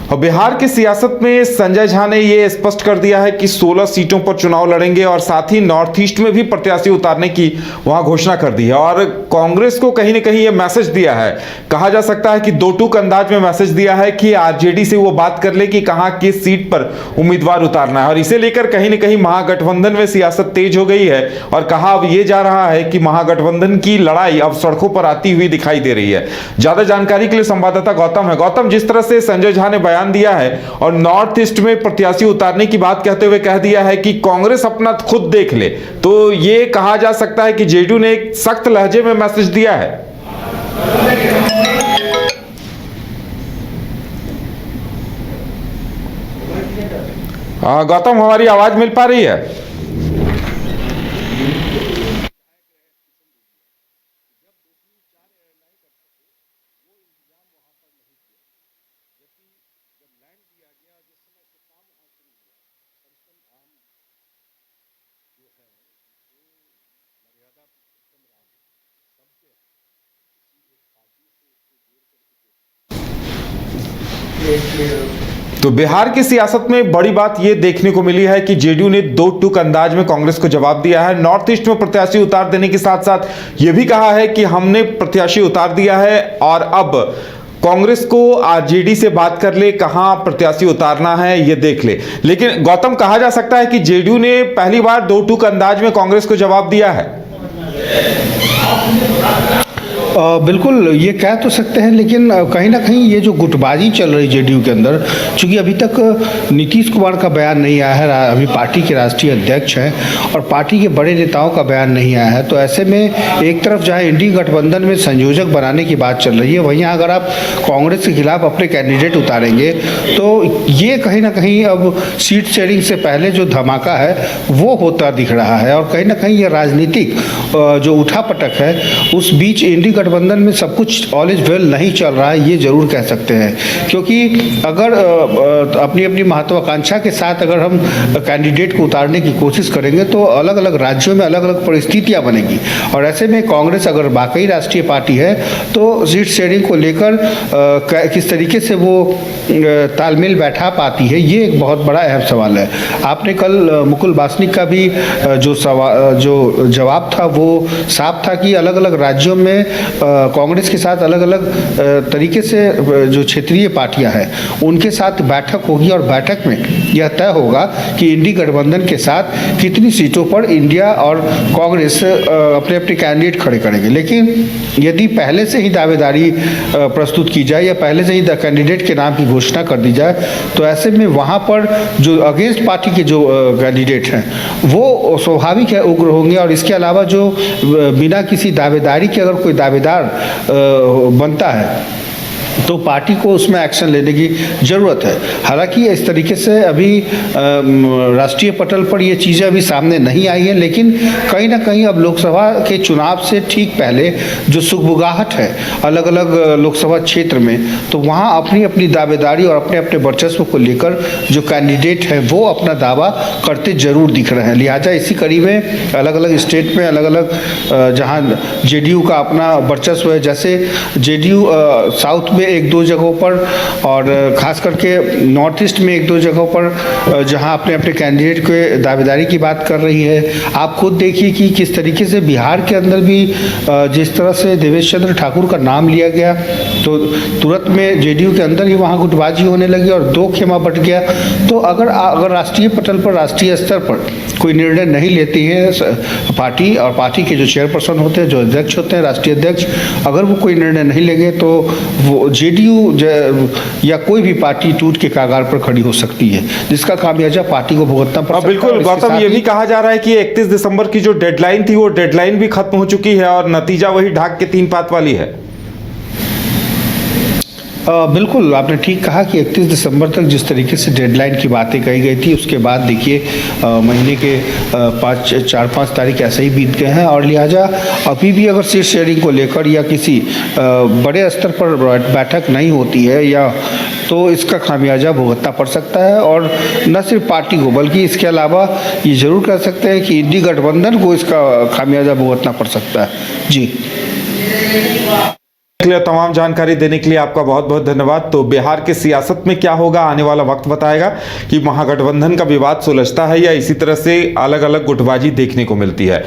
और बिहार की सियासत में संजय झा ने यह स्पष्ट कर दिया है कि 16 सीटों पर चुनाव लड़ेंगे और साथ ही नॉर्थ ईस्ट में भी प्रत्याशी उतारने की वहां घोषणा कर दी है। और कांग्रेस को कहीं ना कहीं यह मैसेज दिया है, कहा जा सकता है कि दो टूक अंदाज में मैसेज दिया है कि आरजेडी से वो बात कर ले कि कहां किस सीट पर उम्मीदवार उतारना है। और इसे लेकर कहीं ना कहीं महागठबंधन में सियासत तेज हो गई है और कहा अब यह जा रहा है कि महागठबंधन की लड़ाई अब सड़कों पर आती हुई दिखाई दे रही है। ज्यादा जानकारी के लिए संवाददाता गौतम है। गौतम, जिस तरह से संजय झा ने बयान दिया है और नॉर्थ ईस्ट में प्रत्याशी उतारने की बात कहते हुए कह दिया है कि कांग्रेस अपना खुद देख ले, तो यह कहा जा सकता है कि जेडीयू ने एक सख्त लहजे में मैसेज दिया है। गौतम, हमारी आवाज मिल पा रही है? तो बिहार की सियासत में बड़ी बात यह देखने को मिली है कि जेडीयू ने दो टूक अंदाज में कांग्रेस को जवाब दिया है। नॉर्थ ईस्ट में प्रत्याशी उतार देने के साथ साथ यह भी कहा है कि हमने प्रत्याशी उतार दिया है और अब कांग्रेस को आरजेडी से बात कर ले, कहां प्रत्याशी उतारना है ये देख ले। लेकिन गौतम, कहा जा सकता है कि जेडीयू ने पहली बार दो टूक अंदाज में कांग्रेस को जवाब दिया है। बिल्कुल ये कह तो सकते हैं, लेकिन कहीं ना कहीं ये जो गुटबाजी चल रही जेडीयू के अंदर, चूंकि अभी तक नीतीश कुमार का बयान नहीं आया है, अभी पार्टी के राष्ट्रीय अध्यक्ष हैं और पार्टी के बड़े नेताओं का बयान नहीं आया है, तो ऐसे में एक तरफ जहां इंडी गठबंधन में संयोजक बनाने की बात चल रही है, वहीं अगर आप कांग्रेस के खिलाफ अपने कैंडिडेट उतारेंगे तो ये कहीं ना कहीं अब सीट शेयरिंग से पहले जो धमाका है वो होता दिख रहा है। और कहीं ना कहीं ये राजनीतिक जो उठापटक है उस बीच इंडी गठबंधन में सब कुछ ऑल इज वेल नहीं चल रहा है, ये जरूर कह सकते हैं। क्योंकि अगर अपनी अपनी महत्वाकांक्षा के साथ अगर हम कैंडिडेट को उतारने की कोशिश करेंगे तो अलग अलग राज्यों में अलग अलग परिस्थितियां बनेंगी। और ऐसे में कांग्रेस अगर वाकई राष्ट्रीय पार्टी है तो सीट शेयरिंग को लेकर किस तरीके से वो तालमेल बैठा पाती है, ये एक बहुत बड़ा अहम सवाल है। आपने कल मुकुल वासनिक का भी जो जवाब था वो साफ था कि अलग अलग राज्यों में कांग्रेस के साथ अलग अलग तरीके से जो क्षेत्रीय पार्टियां हैं उनके साथ बैठक होगी और बैठक में यह तय होगा कि इंडी गठबंधन के साथ कितनी सीटों पर इंडिया और कांग्रेस अपने अपने कैंडिडेट खड़े करेंगे। लेकिन यदि पहले से ही दावेदारी प्रस्तुत की जाए या पहले से ही कैंडिडेट के नाम की घोषणा कर दी जाए तो ऐसे में वहाँ पर जो अगेंस्ट पार्टी के जो कैंडिडेट हैं वो स्वाभाविक है उग्र होंगे। और इसके अलावा जो बिना किसी दावेदारी के अगर कोई दावेदार बनता है तो पार्टी को उसमें एक्शन लेने की ज़रूरत है। हालांकि इस तरीके से अभी राष्ट्रीय पटल पर ये चीज़ें अभी सामने नहीं आई हैं, लेकिन कहीं ना कहीं अब लोकसभा के चुनाव से ठीक पहले जो सुगबुगाहट है अलग अलग लोकसभा क्षेत्र में, तो वहाँ अपनी अपनी दावेदारी और अपने अपने वर्चस्व को लेकर जो कैंडिडेट है वो अपना दावा करते जरूर दिख रहे हैं। लिहाजा इसी कड़ी में अलग अलग स्टेट में अलग अलग जहाँ जेडीयू का अपना वर्चस्व है, जैसे जेडीयू साउथ में एक दो जगहों पर और खास करके नॉर्थ ईस्ट में एक दो जगहों पर जहां अपने अपने कैंडिडेट के दावेदारी की बात कर रही है। आप खुद देखिए कि किस तरीके से बिहार के अंदर भी जिस तरह से देवेश चंद्र ठाकुर का नाम लिया गया तो तुरंत में जेडीयू के अंदर ही वहां गुटबाजी होने लगी और दो खेमा बट गया। तो अगर राष्ट्रीय पटल पर राष्ट्रीय स्तर पर कोई निर्णय नहीं लेती है पार्टी और पार्टी के जो चेयरपर्सन होते हैं, जो अध्यक्ष होते हैं, राष्ट्रीय अध्यक्ष, अगर वो कोई निर्णय नहीं लेंगे तो वो जेडीयू या कोई भी पार्टी टूट के कागार पर खड़ी हो सकती है, जिसका खामियाजा पार्टी को भुगतना पड़ सकता है। बिल्कुल गौतम, ये भी कहा जा रहा है कि 31 दिसंबर की जो डेडलाइन थी वो डेडलाइन भी खत्म हो चुकी है और नतीजा वही ढाक के तीन पात वाली है। बिल्कुल आपने ठीक कहा कि 31 दिसंबर तक जिस तरीके से डेडलाइन की बातें कही गई थी उसके बाद देखिए महीने के 4-5 तारीख ऐसे ही बीत गए हैं और लिहाजा अभी भी अगर सीट शेयरिंग को लेकर या किसी बड़े स्तर पर बैठक नहीं होती है या तो इसका खामियाजा भुगतना पड़ सकता है। और न सिर्फ पार्टी को बल्कि इसके अलावा ये जरूर कह सकते हैं कि इंडी गठबंधन को इसका खामियाजा भुगतना पड़ सकता है। जी। के लिए तमाम जानकारी देने के लिए आपका बहुत बहुत धन्यवाद। तो बिहार के सियासत में क्या होगा आने वाला वक्त बताएगा कि महागठबंधन का विवाद सुलझता है या इसी तरह से अलग अलग गुटबाजी देखने को मिलती है।